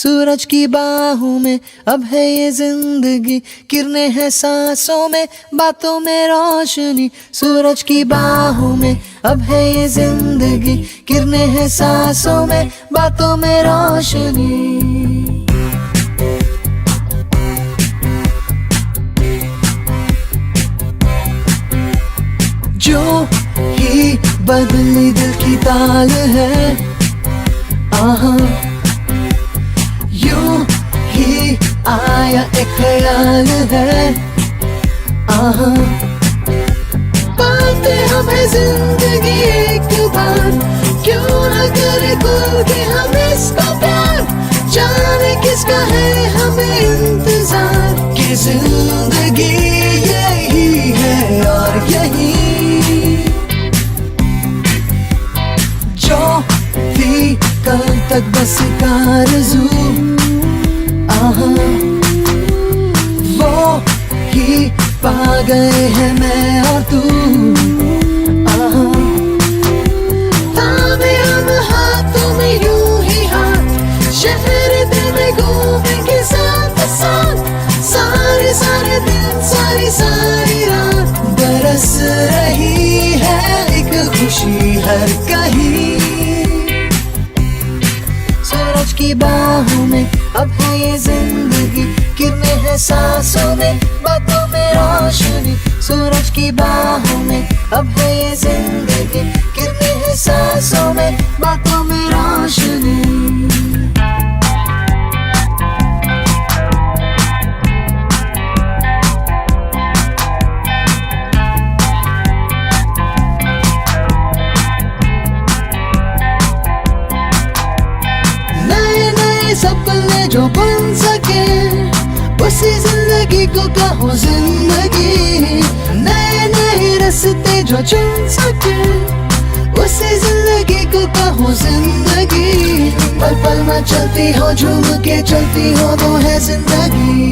सूरज की बाहों में अब है ये जिंदगी, किरणें हैं सांसों में, बातों में रोशनी। सूरज की बाहों में अब है ये जिंदगी, किरणें हैं सांसों में, बातों में रोशनी। जो ही बदली दिल की ताल है, आहा यूं ही आया एक ख्याल है, आहा पाते हमें जिंदगी एक बार, क्यों न करे खुल के हम इसका प्यार। जाने किसका है हमें इंतजार, कि जिंदगी यही है और यही। जो थी कल तक बस आरज़ू, आहा वो ही पा गए हैं मैं और तू, आहा थामे हम हाथों में यूं ही हाथ, शहर दिल में घूमेंगे साथ साथ। सारे सारे दिन सारी सारी रात, बरस रही है एक खुशी हर कहीं। सूरज की बाहों में अब है ये जिंदगी, किरणें हैं सांसों में, बातों में रोशनी। सूरज की बाहों में अब है ये जिंदगी, किरणें हैं सांसों में, बातों में रोशनी। सपने जो बन सके, उसी जिंदगी को कहो जिंदगी। नए नए रास्ते जो चुन सके, उसी जिंदगी को कहो जिंदगी। पल पल में चलती हो, झूम के चलती हो, वो है जिंदगी।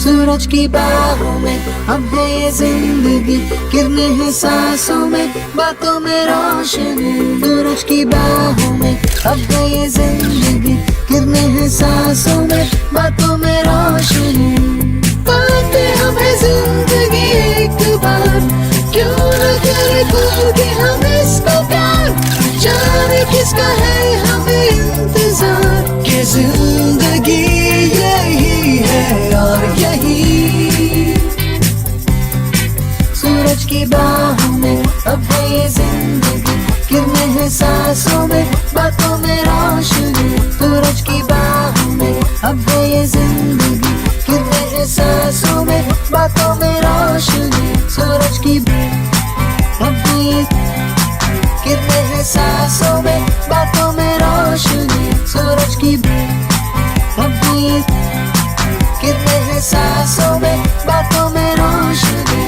सूरज की बाहों में अब है ये जिंदगी, किरणें हैं सांसों में, बातों में रोशनी। सूरज की बाहों में अब है ये जिंदगी, किरणें हैं सांसों में, बातों में रोशनी। पाते हमें जिंदगी एक बार, क्यों न करे खुल के हम इसको प्यार। जाने किसका है हमें इंतजार, कि जिंदगी यही है और यही। सूरज की बाहों में अब है ये जिंदगी, किरणें हैं सांसों में, बातों में रोशनी। सूरज की बाहों में अब है ये जिंदगी, किरणें हैं सांसों में, बातों में रोशनी। सूरज की अब है ये किरणें हैं सांसों में, बातों में रोशनी। सूरज की अब है ये किरणें हैं सांसों में, बातों में रोशनी।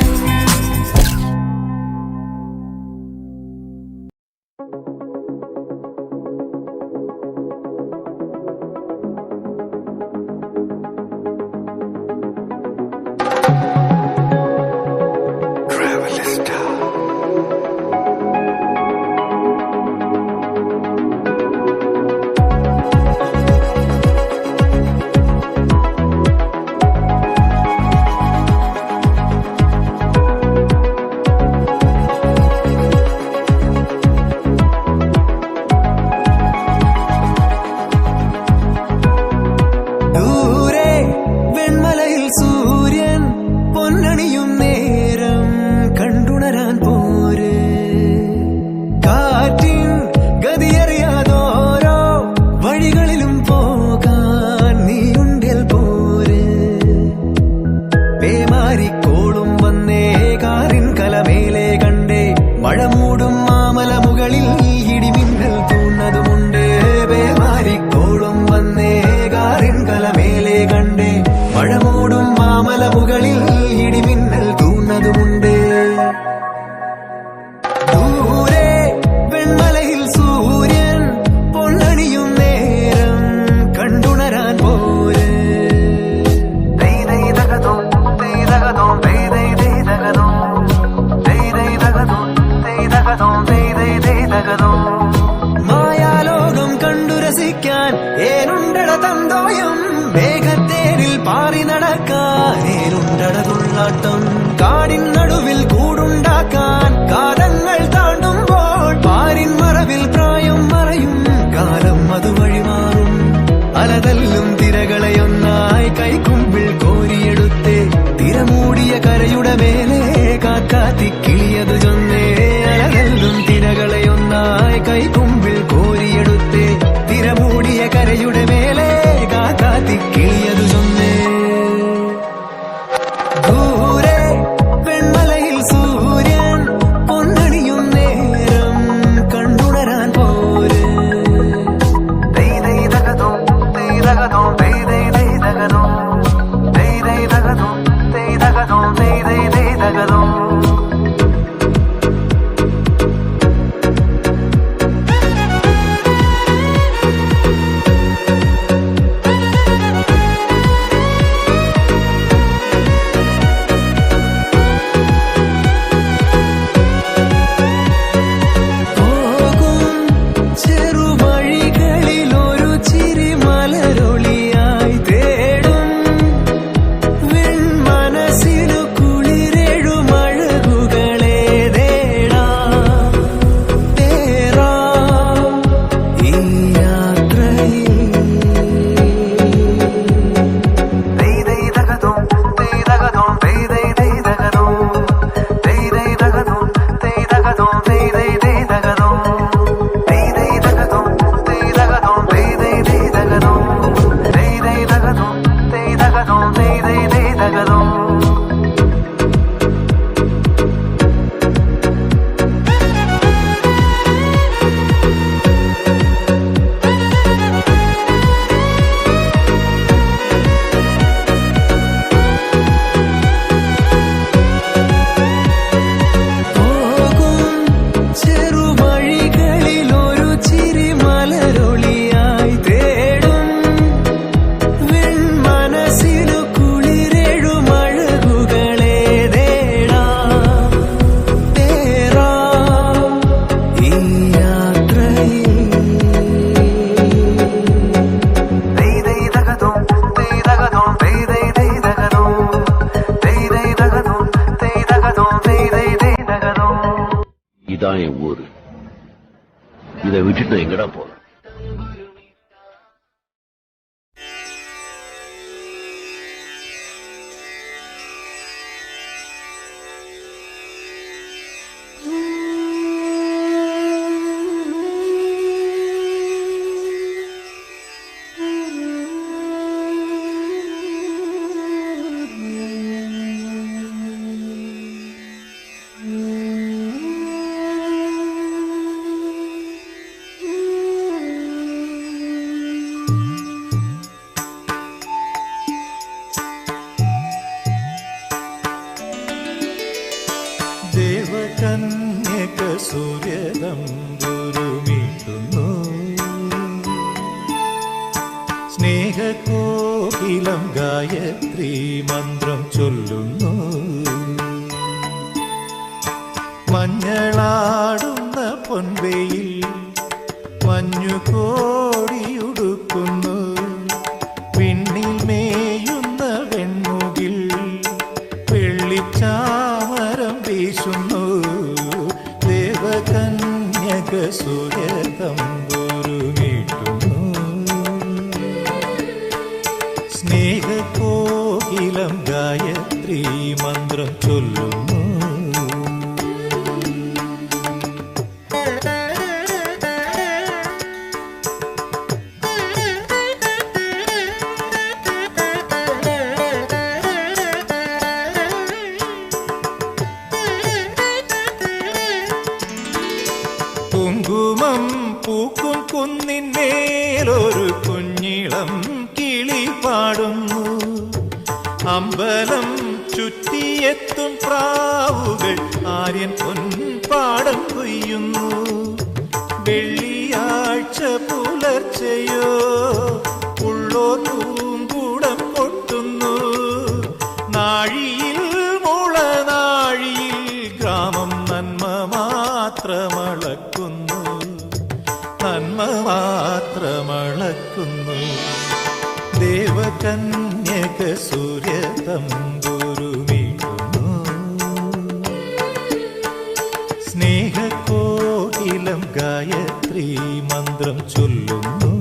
കളിക്കാൻ ഏനുണ്ടട തന്തോയം മേഘത്തേരിൽ പാറി നടക്കാൻ ഏനുണ്ടട തുള്ളാട്ടം കാടിൻ നടുവിൽ കൂടുണ്ടാക്കാൻ കാലങ്ങൾ താണ്ടുമ്പോൾ പാരിൻ മറവിൽ പ്രായം മറയും കാലം അതുവഴി മാറും അലതല്ലും തിരകളെയൊന്നായി കൈക്കുമ്പിൾ കോരിയെടുത്തേ തിരമൂടിയ കരയുടെ മേലെ കാക്കാത്തിക്കിളിയതു ചൊന്നേ അലതല്ലും തിരകളെയൊന്നായി കൈക്കുമ്പിൾ കോരിയെടുത്തേ തിരമൂടിയ കരയുടെ മേലെ കാക്കാത്തിക്കിളിയതു ചൊന്നേ ദൂരെ വെൺമലയിൽ സൂര്യൻ പൊന്നണിയും നേരം കണ്ടുണരാൻ പോര് இதான் என் ஊரு. இதை விட்டுட்டு நான் எங்கடா போறேன்? ദേവകന്യക സൂര്യതമ്പുരുമീട്ടുന്നു സ്നേഹകോകിലം ഗായത്രി മന്ത്രം ചൊല്ലുന്നു മഞ്ഞളാടുന്ന പൊൻവെയിൽ മഞ്ഞുകോടിയുടുക്കുന്നു വിണ്ണിൽ മേയുന്ന വെൺമുകിൽ വെള്ളിച്ചാമരം വീശുന്നു ദേവകന്യക സൂര്യതമ്പുരുമീട്ടുന്നു സ്നേഹകോകിലം ഗായത്രി മന്ത്രം ചൊല്ലുന്നു കുങ്കുമം പൂക്കും കുന്നിന്മേലൊരു കുഞ്ഞിളം കിളി പാടുന്നു അമ്പലം ചുറ്റിയെത്തും പ്രാവുകൾ ആര്യൻ പൊൻപാടം കൊയ്യുന്നു വെള്ളിയാഴ്ച പുലർച്ചയോ ഉള്ളോ പൂങ്കൂടം കൊട്ടുന്നു നാഴിയിൽ മുളനാഴിയിൽ ഗ്രാമം നന്മ മാത്രമളക്കുന്നു നന്മ മാത്രമള അളക്കുന്നു. ദേവകന്യക സൂര്യ തമ്പുരു മീട്ടുന്നു. സ്നേഹകോകിലം ഗായത്രി മന്ത്രം ചൊല്ലുന്നു.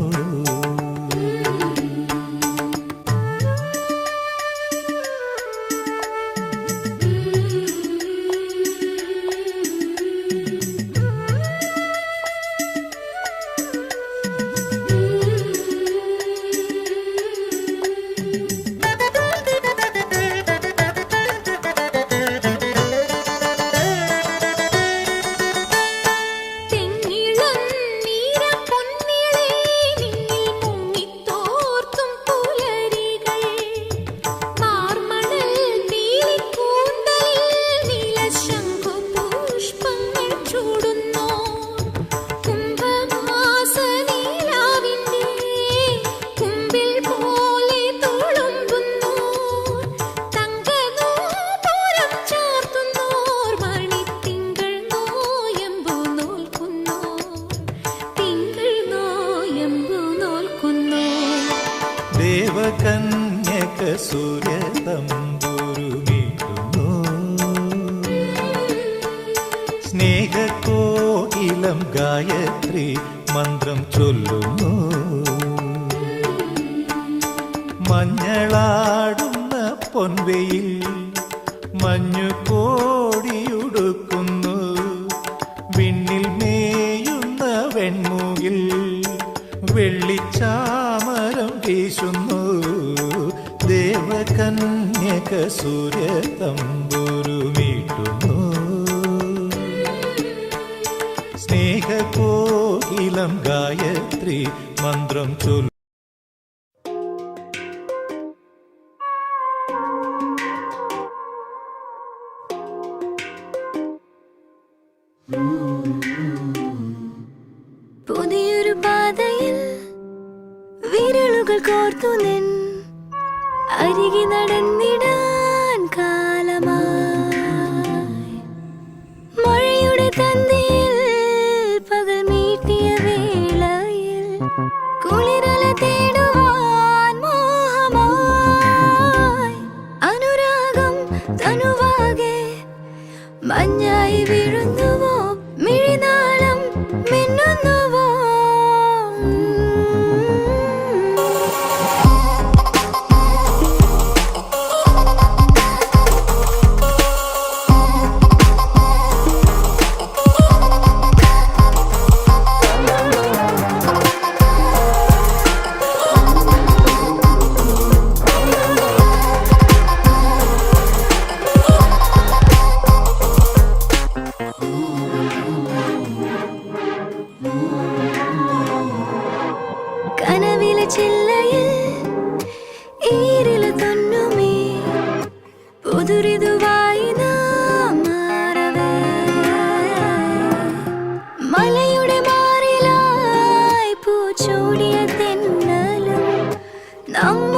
ദേവകന്യക സൂര്യ തമ്പുരു മീട്ടുന്നു. സ്നേഹകോകിലം ഗായത്രി മന്ത്രം ചൊല്ലുന്നു. മഞ്ഞളാടുന്ന പൊൻവെയിൽ മഞ്ഞു കോടിയുടുക്കുന്നു. വിണ്ണിൽ മേയുന്ന വെൺമുകിൽ വെള്ളിച്ചാമരം വീശുന്നു. ദേവകന്യക സൂര്യ തമ്പുരു മീട്ടുന്നു. സ്നേഹകോകിലം ഗായത്രി മന്ത്രം ചൊല്ലുന്നു. പുതിയൊരു പാതയിൽ വിരലുകൾ കോർത്തു നിൻ അരികെ നടന്നിടാൻ കാലമായി. മഴയുടെ തന്തിയിൽ പകൽ മീട്ടിയ വേളയിൽ കുളിരല തേടുവാൻ മോഹമായി. അനുരാഗം തനുവാകെ മഞ്ഞായി വീഴുന്നുവോ, മിഴിനാളം മിന്നുന്നുവോ. കനവിലെ ചില്ലയിൽ ഈരില തൊന്നുമേ പുതുരിതുവായി നാം മാറവേ. മലയുടെ മാറിലായി പൂച്ചൂടിയ തെന്നലും നമ്മ